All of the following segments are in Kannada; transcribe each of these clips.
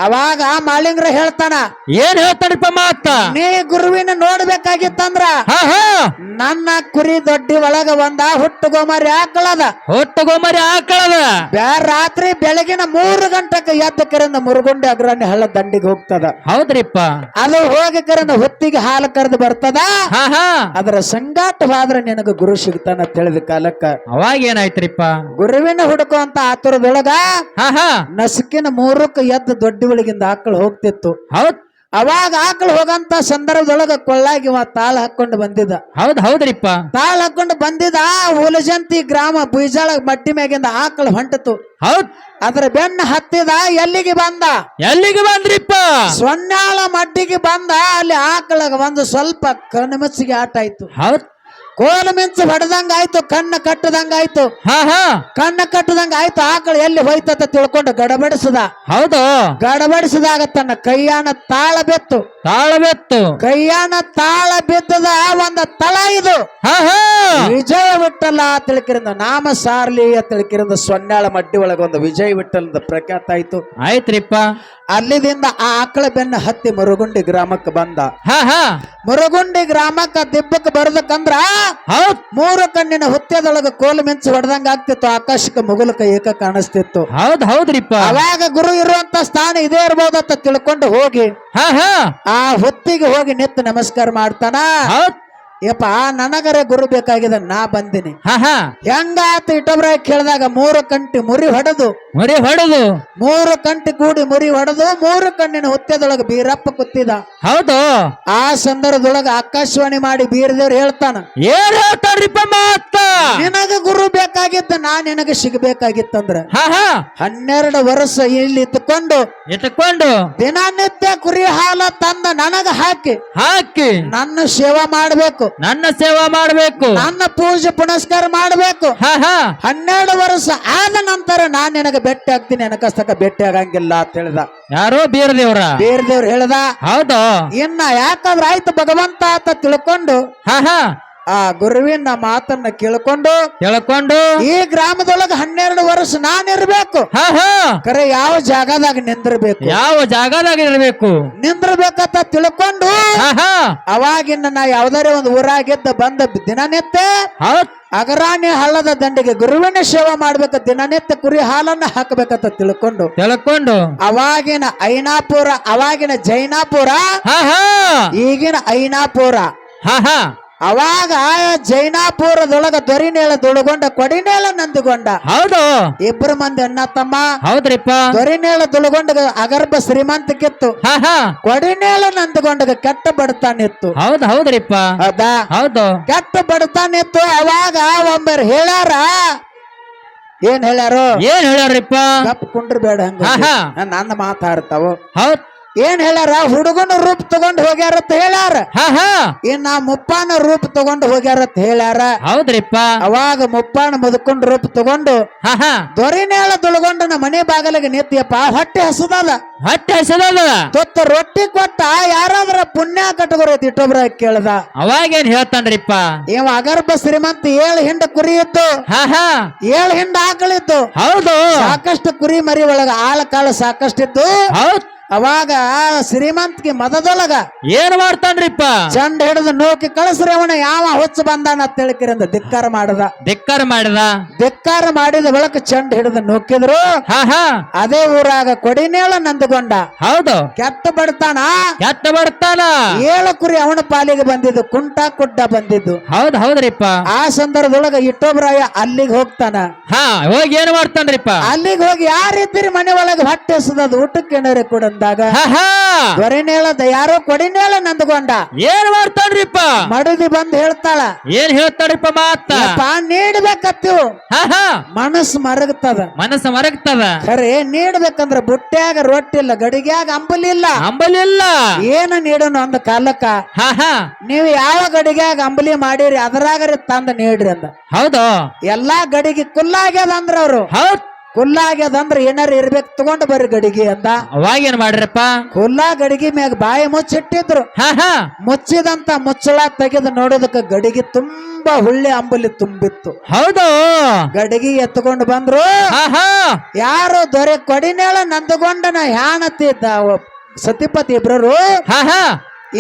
ಅವಾಗ ಮಾಳಿಂಗ್ರ ಹೇಳ್ತಾನ, ಏನ್ ಹೇಳ್ತಾರಿಪ್ಪ ಮಾತ? ನೀ ಗುರುವಿನ ನೋಡ್ಬೇಕಾಗಿತ್ತಂದ್ರ ನನ್ನ ಕುರಿ ದೊಡ್ಡಿ ಒಳಗ ಒಂದ ಹುಟ್ಟುಗೋಮರಿ ಆಕಳದ. ರಾತ್ರಿ ಬೆಳಗಿನ 3 ಗಂಟೆಗೆ ಎದ್ದ ಕರೆಂದ ಮುರುಗುಂಡಿ ಅಗ್ರಣ್ಯ ಹಳ್ಳ ದಂಡಿಗೆ ಹೋಗ್ತದ. ಹೌದ್ರಿಪ್ಪ. ಅದು ಹೋಗಿ ಕರೆಂದ ಹೊತ್ತಿಗೆ ಹಾಲು ಕರೆದು ಬರ್ತದ. ಅದರ ಸಂಗಾಟವಾದ್ರ ನಿನಗ ಗುರು ಸಿಗ್ತಾನ ತಿಳಿದ ಕಾಲಕ್ಕ ಅವಾಗ ಏನಾಯ್ತ್ರಿಪ್ಪ? ಗುರುವಿನ ಹುಡುಕು ಅಂತ ಆತುರದೊಳಗ ನಸುಕಿನ 3ಕ್ಕೆ ಎದ್ದು ದೊಡ್ಡಿ ಒಳಗಿಂದ ಆಕಳು ಹೋಗ್ತಿತ್ತು. ಅವಾಗ ಆಕಳು ಹೋಗಂತ ಸಂದರ್ಭದೊಳಗ ಕೊಳ್ಳಾಗಿ ತಾಳ ಹಾಕೊಂಡು ಬಂದಿದ್ದ. ಹೌದ್ರಿಪ್ಪ. ತಾಳ ಹಾಕೊಂಡು ಬಂದಿದ್ದ. ಉಲಜಂತಿ ಗ್ರಾಮ ಬುಯ್ಜಾಳ ಮಡ್ಡಿ ಮ್ಯಾಗಿಂದ ಆಕಳು ಹೊಂಟತು. ಅದ್ರ ಬೆನ್ನ ಹತ್ತಿದ. ಎಲ್ಲಿಗೆ ಬಂದ್ರಿಪ್ಪ? ಸೊನ್ನಾಳ ಮಡ್ಡಿಗೆ ಬಂದ. ಅಲ್ಲಿ ಆಕಳಗ ಒಂದು ಸ್ವಲ್ಪ ಕಣ್ಮಚ್ಚಿಗೆ ಆಟ ಆಯ್ತು. ಕೋಲು ಮಿಂಚು ಹೊಡೆದಂಗ ಆಯ್ತು. ಕಣ್ಣ ಕಟ್ಟದಂಗಾಯ್ತು. ಆಕಳು ಎಲ್ಲಿ ಹೋಯ್ತಂತ ತಿಳ್ಕೊಂಡು ಗಡಬಡಿಸದ. ಗಡಬಡಿಸಿದಾಗ ತನ್ನ ಕೈಯಾನ ತಾಳ ಬೆತ್ತು. ಕೈಯಾನ ತಾಳ ಬಿದ್ದದ ಒಂದು ತಳ ಇದು. ವಿಜಯ ವಿಠಲ ತಿಳ್ಕಿರಿಂದ ನಾಮ ಸಾರ್ಲಿ ತಿಳ್ಕಿರಿಂದ ಸೊನ್ನಾಳ ಮಡ್ಡಿ ಒಳಗ ಒಂದು ವಿಜಯ ವಿಠಲದ ಪ್ರಖ್ಯಾತ ಆಯ್ತು. ಅಲ್ಲಿದಿಂದ ಆ ಆಕಳ ಬೆನ್ನ ಹತ್ತಿ ಮುರುಗುಂಡಿ ಗ್ರಾಮಕ್ಕೆ ಬಂದ. ಮುರುಗುಂಡಿ ಗ್ರಾಮಕ್ಕ ದಿಬ್ಬಕ್ಕೆ ಬರದಕ್ಕಂದ್ರ 3 ಕಣ್ಣಿನ ಹುತ್ಯದೊಳಗ ಕೋಲು ಮಿಂಚು ಹೊಡೆದಂಗ ಆಗ್ತಿತ್ತು. ಆಕಾಶಕ್ಕೆ ಮುಗುಲಕ ಏಕ ಕಾಣಿಸ್ತಿತ್ತು. ಹೌದ್ರಿಪ್ಪ. ಅವಾಗ ಗುರು ಇರುವಂತ ಸ್ಥಾನ ಇದೇ ಇರ್ಬೋದತ್ತ ತಿಳ್ಕೊಂಡು ಹೋಗಿ ಆ ಹೊತ್ತಿಗೆ ಹೋಗಿ ನಿಂತು ನಮಸ್ಕಾರ ಮಾಡ್ತಾನ. ಯಪ್ಪ ನನಗರ ಗುರು ಬೇಕಾಗಿದೆ, ನಾ ಬಂದಿನಿ. ಹೆಂಗಾತ ಇಟ್ಟೊಬ್ರ ಕೇಳಿದಾಗ 3 ಕಂಟಿ ಮುರಿ ಹೊಡೆದು 3 ಕಂಟಿ ಕೂಡಿ ಮುರಿ ಹೊಡೆದು 3 ಕಣ್ಣಿನ ಹುತ್ಯದೊಳಗ ಬೀರಪ್ಪ ಕೂತಿದ. ಆ ಸಂದರ್ಭದೊಳಗ ಆಕಾಶವಾಣಿ ಮಾಡಿ ಬೀರದೇವ್ರು ಹೇಳ್ತಾನ, ಏನ್ ಹೇಳ್ತಾರ್ರಿಪ್ಪ ಮಾತ? ನಿನಗ ಗುರು ಬೇಕಾಗಿದ್ದ, ನಾ ನಿನಗ ಸಿಗಬೇಕಾಗಿತ್ತಂದ್ರ 12 ವರ್ಷ ಇಲ್ಲಿ ಇಟ್ಟುಕೊಂಡು ದಿನನಿತ್ಯ ಕುರಿ ಹಾಲ ತಂದ ನನಗ ಹಾಕಿ ನನ್ನ ಸೇವಾ ಮಾಡಬೇಕು. ನನ್ನ ಪೂಜೆ ಪುನಸ್ಕಾರ ಮಾಡಬೇಕು. 12 ವರ್ಷ ಆದ ನಂತರ ನಾನ್ ನಿನಗೆ ಭೇಟಿ ಆಗ್ತೀನಿ, ನನಗಸ್ತಕ ಭೇಟಿ ಆಗಂಗಿಲ್ಲ ಅಂತ ಹೇಳ್ದ. ಯಾರೋ ಬೀರದೇವ್ರ ಹೇಳ್ದ. ಇನ್ನ ಯಾಕಂದ್ರ ಆಯ್ತು ಭಗವಂತ ಅಂತ ತಿಳ್ಕೊಂಡು ಆ ಗುರುವಿನ ಮಾತನ್ನ ಕೇಳ್ಕೊಂಡು ಈ ಗ್ರಾಮದೊಳಗ 12 ವರ್ಷ ನಾನಿರ್ಬೇಕು. ಕರೆ ಯಾವ ಜಾಗದಾಗ ನಿಂದ್ರಬೇಕಂತ ತಿಳ್ಕೊಂಡು ಅವಾಗಿನ ನಾ ಯಾವ್ದಾರ ಒಂದು ಊರಾಗಿದ್ದ ಬಂದ ದಿನನಿತ್ಯ ಅಗರಾಣಿ ಹಳ್ಳದ ದಂಡಿಗೆ ಗುರುವಿನ ಸೇವೆ ಮಾಡ್ಬೇಕ. ದಿನನಿತ್ಯ ಕುರಿ ಹಾಲನ್ನ ಹಾಕಬೇಕಂತ ತಿಳ್ಕೊಂಡು ಅವಾಗಿನ ಐನಾಪುರ, ಅವಾಗಿನ ಜೈನಾಪುರ, ಈಗಿನ ಐನಾಪುರ. ಅವಾಗ ಜೈನಾಪುರದೊಳಗ ದೊರಿನೇಳ ದುಳುಗೊಂಡ ಕೊಡಿನೇಳ ನಂದುಗೊಂಡ. ಇಬ್ಬರು ಮಂದಿ ಅಣ್ಣ ತಮ್ಮ. ದೊರಿನೇಳ ದುಳುಗೊಂಡ ಅಗರ್ಭ ಶ್ರೀಮಂತಕ್ಕಿತ್ತು. ಕೊಡಿನೇಳ ನಂದುಗೊಂಡ ಕೆಟ್ಟ ಬಡತಾನಿತ್ತು. ಕೆಟ್ಟ ಬಡತಾನಿತ್ತು. ಅವಾಗ ಒಬ್ಬರು ಹೇಳ್ಯಾರ. ಏನ್ ಹೇಳ್ಯಾರಪ್ಪ? ಗಪ್ ಕುಂಡ್ರ ಬೇಡ ಹಂಗ ನನ್ನ ಮಾತಾಡ್ತಾವ. ಏನ್ ಹೇಳ್ಯಾರ? ಹುಡುಗನ ರೂಪ ತಗೊಂಡ್ ಹೋಗ್ಯಾರತ್ ಹೇಳ್ಯಾರ. ಇನ್ನ ಮುಪ್ಪಾನ ರೂಪ ತಗೊಂಡು ಹೋಗ್ಯಾರತ್ ಹೇಳ್ಯಾರ. ಅವಾಗ ಮುಪ್ಪಾನ ಮುದುಕೊಂಡ್ ರೂಪ ತಗೊಂಡು ದೊರಿನೇಳ ದುಳ್ಗೊಂಡ ಮನೆ ಬಾಗಲಿಗೆ ನಿಂತಿಯಪ್ಪ. ಹೊಟ್ಟೆ ಹಸದದ. ತೊತ್ತ ರೊಟ್ಟಿ ಕೊಟ್ಟ ಯಾರಾದ್ರ ಪುಣ್ಯ ಕಟ್ಟಗೋರು ಇಟ್ಟೊಬ್ರ ಕೇಳ್ದ. ಅವಾಗೇನ್ ಹೇಳ್ತಾನ್ರಿಪ್ಪ? ಇವ ಅಗರ್ಭ ಶ್ರೀಮಂತ 7 ಹಿಂಡ ಕುರಿ ಇತ್ತು. 7 ಹಿಂಡ ಆಕಳಿತ್ತು. ಸಾಕಷ್ಟು ಕುರಿ ಮರಿ ಒಳಗ ಆಳ ಕಾಳ ಸಾಕಷ್ಟಿತ್ತು. ಅವಾಗ ಶ್ರೀಮಂತಿಗೆ ಮದದೊಳಗ ಏನ್ ಮಾಡ್ತಾನ್ರಿಪ್ಪ? ಚಂಡ ಹಿಡಿದು ನೂಕಿ ಕಳಿಸ್ರಿ ಅವನ ಯಾವ ಹುಚ್ಚ ಬಂದಾನ ತಿಳ್ಕಿರಿಂದ ಧಿಕ್ಕಾರ ಮಾಡಿದ ಬಳಕ ಚಂಡ ಹಿಡಿದು ನೂಕಿದ್ರು. ಅದೇ ಊರಾಗ ಕೊಡಿನೇಳ ನಂದುಗೊಂಡ. ಕೆಟ್ಟ ಬಡ್ತಾನ 7 ಕುರಿ ಅವನ ಪಾಲಿಗೆ ಬಂದಿದ್ದು. ಕುಂಟ ಕುಡ್ಡ ಬಂದಿದ್ದು. ಆ ಸಂದರ್ಭದೊಳಗ ಇಟ್ಟೊಬ್ರಾಯ ಅಲ್ಲಿಗೆ ಹೋಗ್ತಾನ. ಹೋಗಿ ಏನ್ ಮಾಡ್ತಾನ್ರಿಪ್ಪ? ಅಲ್ಲಿಗೆ ಹೋಗಿ ಯಾರಿದ್ದೀರಿ ಮನೆ ಒಳಗೆ ಹೊಟ್ಟೆ ಹಸದ ಊಟಕ್ಕೆ ಏನಾರ ಕೊಡ ದೊರೆನೇಳದ ಯಾರೋ ಕೊಡಿನೇಳ ನಂದುಗೊಂಡ. ಏನ್ ಮಾಡ್ತಾಳ್ರಿಪ್ಪ? ಮಡದಿ ಬಂದ್ ಹೇಳ್ತಾಳ. ಏನ್ ಹೇಳ್ತಾಳ್ರಿಪ್ಪ ಮಾತ? ನೀಡ್ಬೇಕತ್ತೀವ್ ಮನಸ್ಸು ಮರಗ್ತದ. ಖರೆ ನೀಡ್ಬೇಕಂದ್ರ ಬುಟ್ಟ್ಯಾಗ ರೊಟ್ಟಿ ಇಲ್ಲ, ಗಡಿಗ್ಯಾಗ ಅಂಬಲಿ ಇಲ್ಲ. ಏನ ನೀಡೋನು ಅಂದ ಕಾಲಕ್ಕ ನೀವು ಯಾವ ಗಡಿಗ್ಯಾಗ ಅಂಬಲಿ ಮಾಡಿರಿ ಅದರಾಗರಿ ತಂದ ನೀಡ್ರಿ ಅಂದ. ಎಲ್ಲಾ ಗಡಿಗೆ ಕುಲ್ಲಾಗ್ಯದ ಅಂದ್ರ ಅವ್ರು. ಕುಲ್ಲ ಆಗ್ಯದಂದ್ರ ಏನಾರ ಇರ್ಬೇಕು ತಗೊಂಡ್ ಬರ್ರಿ ಗಡಿಗೆ ಅಂದ. ಅವಾಗ ಏನ್ ಮಾಡ್ರಪ್ಪ? ಕುಲ್ಲ ಗಡಿಗೆ ಮ್ಯಾಗ ಬಾಯಿ ಮುಚ್ಚಿಟ್ಟಿದ್ರು. ಮುಚ್ಚಿದಂತ ಮುಚ್ಚಳ ತೆಗೆದು ನೋಡೋದಕ್ಕ ಗಡಿಗೆ ತುಂಬಾ ಹುಳ್ಳಿ ಅಂಬಲಿ ತುಂಬಿತ್ತು. ಹೌದು. ಗಡಿಗೆ ಎತ್ಕೊಂಡು ಬಂದ್ರು. ಯಾರು ದೊರೆ ಕೊಡಿನೇಳ ನಂದಗೊಂಡನ ಹ್ಯಾಣತಿದ್ದ ಸತಿಪತಿ ಇಬ್ರರು.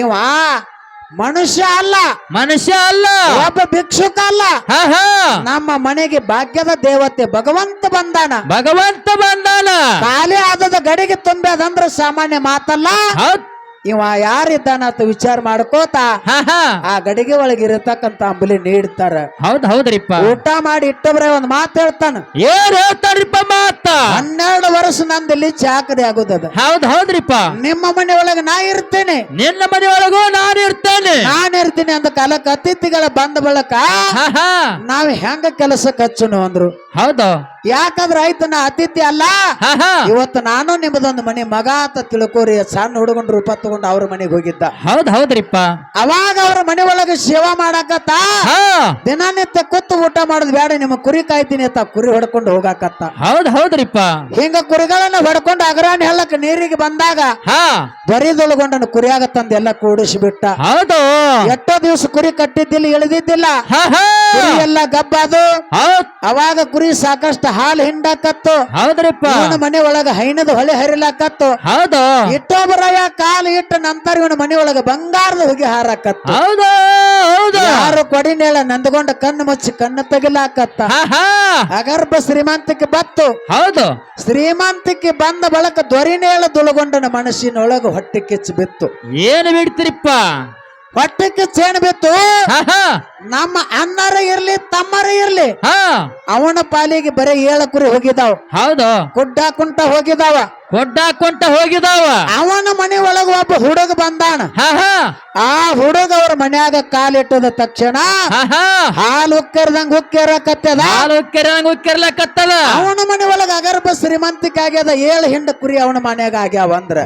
ಇವ ಮನುಷ್ಯ ಅಲ್ಲ, ಮನುಷ್ಯ ಅಲ್ಲ, ಒಬ್ಬ ಭಿಕ್ಷುಕ ಅಲ್ಲ. ನಮ್ಮ ಮನೆಗೆ ಭಾಗ್ಯದ ದೇವತೆ ಭಗವಂತ ಬಂದಾನ. ಭಗವಂತ ಬಂದಾನ. ಖಾಲಿ ಆದದ ಗಡಿಗೆ ತುಂಬ್ಯದಂದ್ರ ಸಾಮಾನ್ಯ ಮಾತಲ್ಲ. ಇವ ಯಾರಿದ್ದಾನ ಅಂತ ವಿಚಾರ ಮಾಡ್ಕೋತ ಆ ಗಡಿಗೆ ಒಳಗೆ ಇರತಕ್ಕಂತ ಅಂಬಲಿ ನೀಡ್ತಾರ. ಹೌದ್ರಿಪ್ಪ. ಊಟ ಮಾಡಿ ಇಟ್ಟಬ್ರೆ ಒಂದ್ ಮಾತು ಹೇಳ್ತಾನ. ಏನ್ ಹೇಳ್ತಾರ್ರಿಪ್ಪ ಮಾತ? 12 ವರ್ಷ ನಂದಲ್ಲಿ ಚಾಕರಿ ಆಗುದದ. ಹೌದ್ರಿಪ್ಪ. ನಿಮ್ಮ ಮನೆ ಒಳಗೆ ನಾ ಇರ್ತೇನೆ, ನಿನ್ನ ಮನೆ ಒಳಗೂ ನಾನು ಇರ್ತೇನೆ ಅಂದ ಕಾಲಕ್ಕ ಅತಿಥಿಗಳ ಬಂದ ಬಳಕ ನಾವ್ ಹೆಂಗ ಕೆಲಸಕ್ಕೆ ಹಚ್ಚುನು ಅಂದ್ರು. ಹೌದು. ಯಾಕಂದ್ರ ಆಯ್ತು ನಾ ಅತಿಥಿ ಅಲ್ಲ, ಇವತ್ತು ನಾನು ನಿಮ್ಮದೊಂದು ಮನೆ ಮಗ ಅಂತ ತಿಳ್ಕೋರಿ. ಸಣ್ಣ ಹುಡುಗನ ರೂಪ ತಗೊಂಡು ಅವ್ರ ಮನೆಗೆ ಹೋಗಿದ್ದ. ಹೌದ್ರಿಪ್ಪ. ಅವಾಗ ಅವ್ರ ಮನೆ ಒಳಗೆ ಸೇವಾ ಮಾಡಾಕತ್ತ. ದಿನನಿತ್ಯ ಕೂತು ಊಟ ಮಾಡೋದು ಬೇಡ, ನಿಮ್ಮ ಕುರಿ ಕಾಯ್ತೀನಿ ಅಂತ ಕುರಿ ಹೊಡ್ಕೊಂಡು ಹೋಗಾಕತ್ತ. ಹೌದ್ರಿಪ್ಪ. ಹಿಂಗ ಕುರಿಗಳನ್ನ ಹೊಡ್ಕೊಂಡು ಅಗರಾಣಿ ಹಳ್ಳಕ್ಕೆ ನೀರಿಗೆ ಬಂದಾಗ ಬರಿದೊಳಗೊಂಡನ ಕುರಿಯಾಗ ತಂದ ಎಲ್ಲ ಕೂಡಿಸಿಬಿಟ್ಟ. ಹೌದು. ಎಷ್ಟೋ ದಿವಸ ಕುರಿ ಕಟ್ಟಿದ್ದಿಲ್ಲ, ಇಳಿದಿದ್ದಿಲ್ಲ, ಕುರಿ ಎಲ್ಲ ಗಬ್ಬದು. ಅವಾಗ ಕುರಿ ಸಾಕಷ್ಟು ಹಾಲು ಹಿಂಡಾಕತ್ತು. ಹೌದ್ರಿಪ್ಪ. ಇವನ ಮನೆ ಒಳಗ ಹೈನದ ಹೊಳೆ ಹರಿಲಾಕತ್ತು. ಹೌದು. ಇಟ್ಟೊಬ್ಬರಯ್ಯ ಕಾಲು ಇಟ್ಟ ನಂತರ ಇವನ ಮನೆ ಒಳಗ ಬಂಗಾರದ ಹೋಗಿ ಹಾರಾಕತ್ತು. ಹೌದು. ಯಾರು ಕೊಡಿನೇಳ ನಂದಗೊಂಡ ಕಣ್ಣು ಮುಚ್ಚಿ ಕಣ್ಣು ತೆಗಿಲಾಕತ್ತ. ಅಗರ್ಭ ಶ್ರೀಮಂತಿಕೆ ಬತ್ತು. ಹೌದು. ಶ್ರೀಮಂತಿಕೆ ಬಂದ ಬಳಕ ದೊರಿನೇಳ ದುಳಗೊಂಡನ ಮನಸ್ಸಿನೊಳಗ ಹೊಟ್ಟೆ ಕಿಚ್ಚು ಬಿತ್ತು. ಏನು ಬಿಡ್ತಿರಿಪ್ಪ? ಹೊಟ್ಟೆ ಕಿಚ್ಚೇನು ಬಿತ್ತು? ನಮ್ಮ ಅಣ್ಣರ ಇರ್ಲಿ ತಮ್ಮರ ಇರ್ಲಿ ಅವನ ಪಾಲಿಗೆ ಬರೀ 7 ಕುರಿ ಹೋಗಿದಾವ. ಹೌದು. ಗುಡ್ಡ ಕುಂಟ ಹೋಗಿದಾವ. ಅವನ ಮನೆ ಒಳಗ ಒಬ್ಬ ಹುಡುಗ ಬಂದಾನ. ಆ ಹುಡುಗ ಅವ್ರ ಮನ್ಯಾಗ ಕಾಲಿಟ್ಟದ ತಕ್ಷಣ ಹಾಲು ಉಕ್ಕರ್ದಂಗ ಉಕ್ಕಿರಕತ್ತದ. ಅವನ ಮನೆ ಒಳಗ ಅಗರ್ಭ ಶ್ರೀಮಂತಿಕೆ ಆಗ್ಯದ. 7 ಹಿಂಡ ಕುರಿ ಅವನ ಮನ್ಯಾಗ ಆಗ್ಯಾವ ಅಂದ್ರ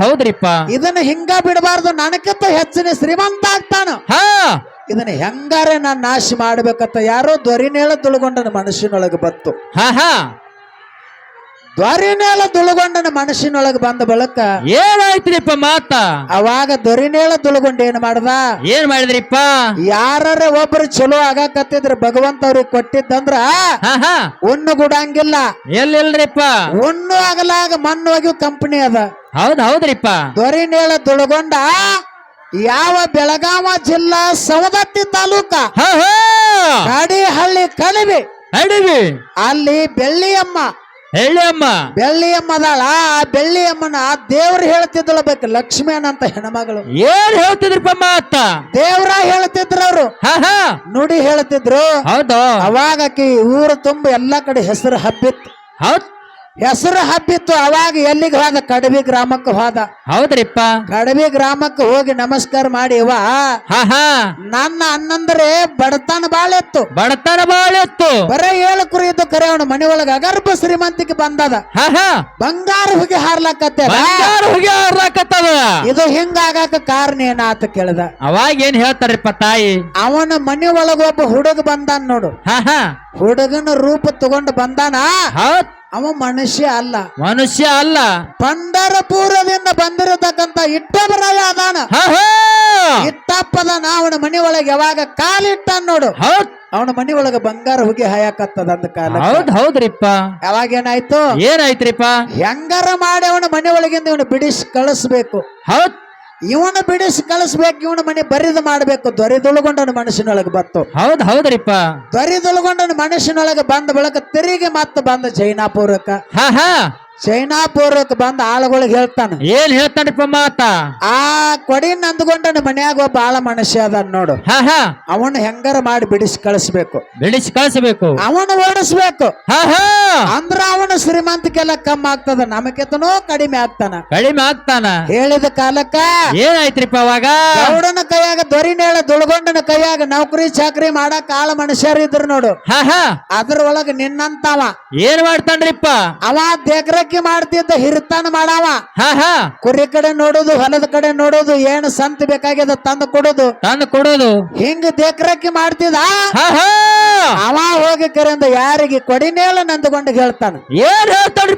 ಹೌದ್ರಿಪ್ಪ. ಇದನ್ನ ಹಿಂಗ ಬಿಡಬಾರ್ದು, ನನಗಿಂತ ಹೆಚ್ಚಿನ ಶ್ರೀಮಂತ ಆಗ್ತಾನ. ಇದನ್ನ ಹೆಂಗಾರ ನಾನ್ ನಾಶ ಮಾಡ್ಬೇಕಂತ ಯಾರೋ ದೊರಿನೇಳ ತುಳುಗೊಂಡನ ಮನಸ್ಸಿನೊಳಗೆ ಬತ್ತು. ದೊರಿನೇಳ ತುಳುಗೊಂಡನ ಮನಸ್ಸಿನೊಳಗೆ ಬಂದ ಬಳಕ ಏನಾಯ್ತ್ರಿಪ್ಪ ಮಾತ? ಅವಾಗ ದೊರಿನೇಳ ತುಳುಗೊಂಡ ಏನ್ ಮಾಡಿದ್ರಿಪ್ಪ? ಯಾರ ಒಬ್ರು ಚಲೋ ಆಗಾಕತ್ತಿದ್ರ ಭಗವಂತ ಅವ್ರಿಗೆ ಕೊಟ್ಟಿದ್ದಂದ್ರ ಉಣ್ಣು ಗುಡಂಗಿಲ್ಲ. ಎಲ್ಲಿಲ್ರಿಪ್ಪ? ಉಣ್ಣು ಆಗಲಾಗ ಮಣ್ಣು ಹೋಗಿ ಕಂಪನಿ ಅದ. ಹೌದ್ರಿಪ್ಪ. ದೊರಿನೇಳ ತುಳುಗೊಂಡ ಯಾವ ಬೆಳಗಾವ ಜಿಲ್ಲಾ ಸವದತ್ತಿ ತಾಲೂಕ ಕಾಡಿಹಳ್ಳಿ ಕಣಿವೆ ಅಲ್ಲಿ ಬೆಳ್ಳಿಯಮ್ಮ ಅದಾಳ. ಆ ಬೆಳ್ಳಿಯಮ್ಮನ ದೇವ್ರು ಹೇಳ್ತಿದ್ದಳ ಬೇಕು, ಲಕ್ಷ್ಮಿ ಅಂತ ಹೆಣ್ಮಗಳು. ಏನ್ ಹೇಳ್ತಿದ್ರಪ್ಪ ಮಾತ? ದೇವ್ರ ಹೇಳ್ತಿದ್ರು ಅವ್ರು, ನುಡಿ ಹೇಳ್ತಿದ್ರು. ಹೌದು. ಅವಾಗ ಆಕಿ ಊರು ತುಂಬ ಎಲ್ಲಾ ಕಡೆ ಹೆಸರು ಹಬ್ಬಿತ್ತು. ಅವಾಗ ಎಲ್ಲಿಗೆ ಹೋದ? ಕಡಬಿ ಗ್ರಾಮಕ್ಕೆ ಹೋದ. ಹೌದ್ರಿಪ್ಪ. ಕಡಬಿ ಗ್ರಾಮಕ್ಕೆ ಹೋಗಿ ನಮಸ್ಕಾರ ಮಾಡಿ, ನನ್ನ ಅನ್ನಂದ್ರೆ ಬಡತನ ಬಾಳೆತ್ತು. ಬರೇ 7 ಕುರಿ ಇದ್ದು ಕರೆ ಅವನ ಮನೆ ಒಳಗ ಅಗರ್ಭ ಶ್ರೀಮಂತಿಕೆ ಬಂದದ. ಬಂಗಾರ ಹುಗಿ ಹಾರ್ಲಾಕತ್ತದ. ಇದು ಹಿಂಗಾಗಾಕ ಕಾರಣ ಏನಾತ ಕೇಳ್ದ. ಅವಾಗ ಏನ್ ಹೇಳ್ತಾರಪ್ಪ ತಾಯಿ? ಅವನ ಮನೆ ಒಳಗ ಒಬ್ಬ ಹುಡುಗ ಬಂದಾನ ನೋಡು. ಹುಡುಗನ ರೂಪ ತಗೊಂಡು ಬಂದಾನ. ಅವ ಮನುಷ್ಯ ಅಲ್ಲ. ಪಂಡರಪುರದಿಂದ ಬಂದಿರತಕ್ಕಂತ ಇಟ್ಟಬರಾಯ ಅದಾನ. ಇಟ್ಟಪ್ಪದನ ಅವನ ಮನೆ ಒಳಗೆ ಯಾವಾಗ ಕಾಲಿಟ್ಟ ನೋಡು, ಅವನ ಮನೆ ಒಳಗ ಬಂಗಾರ ಹುಗಿ ಹಾಯಕತ್ತದ. ಅಂದ ಕಾಲ ಹೌದ್ರಿಪ್ಪ. ಯಾವಾಗ ಏನಾಯ್ತ್ರಿಪ್ಪ? ಹೆಂಗಾರ ಮಾಡಿ ಅವನ ಮನೆ ಒಳಗಿಂದ ಇವನು ಬಿಡಿಸಿ ಕಳಿಸ್ಬೇಕು. ಇವನು ಬಿಡಿಸಿ ಕಳಿಸ್ಬೇಕು. ಇವನ ಮನೆ ಬರಿದು ಮಾಡ್ಬೇಕು. ದೊರೆದುಳುಗೊಂಡನ ಮನಸ್ಸಿನೊಳಗೆ ಬತ್ತು. ಹೌದ್ರಿಪ್ಪ. ದೊರೆದುಳುಗೊಂಡನ ಮನಸ್ಸಿನೊಳಗೆ ಬಂದ ಬಳಕ ತಿರುಗಿ ಮತ್ತೆ ಬಂದ ಜೈನಾಪುರಕ್ಕ. ಬಂದ ಆಳುಗಳಿಗೆ ಹೇಳ್ತಾನ. ಏನ್ ಹೇಳ್ತಾನಪ್ಪ ಮಾತ? ಆ ಕೊಡಿ ನಂದ್ಕೊಂಡನ ಮನ್ಯಾಗ ಒಬ್ಬ ಆಳ ಮನುಷ್ಯ ಅದ ನೋಡು. ಅವನು ಹೆಂಗಾರ ಮಾಡಿ ಬಿಡಿಸಿ ಕಳಿಸ್ಬೇಕು. ಅವನು ಓಡಿಸ್ಬೇಕು. ಅಂದ್ರ ಅವನು ಶ್ರೀಮಂತಿಕೆಲ್ಲ ಕಮ್ಮಿ ಆಗ್ತದ, ನಮಗೆತನೋ ಕಡಿಮೆ ಆಗ್ತಾನ. ಹೇಳಿದ ಕಾಲಕ್ಕ ಏನಾಯ್ತ್ರಿಪ್ಪ? ಅವಾಗ ಗೌಡನ ಕೈಯಾಗ ದೊರಿನೇಳ ದುಳ್ಗೊಂಡನ ಕೈಯಾಗ ನೌಕರಿ ಚಾಕರಿ ಮಾಡಕ್ ಆಳ ಮನುಷ್ಯರು ಇದ್ರು ನೋಡು. ಅದ್ರ ಒಳಗ ನಿನ್ನಂತವ ಏನ್ ಮಾಡ್ತಾನ್ರಿಪ್ಪ? ಅವ ದೇಕ್ರಕ್ಕೆ ದೇಕ್ರಕ್ಕಿ ಮಾಡ್ತಿದ್ದ ಹಿರಿತಾನ ಮಾಡಾವ ಕುರಿ ಕಡೆ ನೋಡೋದು ಹೊಲದ ಕಡೆ ನೋಡೋದು ಏನು ಸಂತ ಬೇಕಾಗ್ಯದ ತಂದು ಕೊಡೋದು ಹಿಂಗ ದೇಕ್ರಕ್ಕಿ ಮಾಡ್ತಿದ ಅವ ಹೋಗಿ ಕರೆಯಿಂದ ಯಾರಿಗೆ ಕೊಡಿನೇಳ ನಂದುಕೊಂಡು ಹೇಳ್ತಾನ ಏನ್ ಹೇಳ್ತಾಡ್ರಿ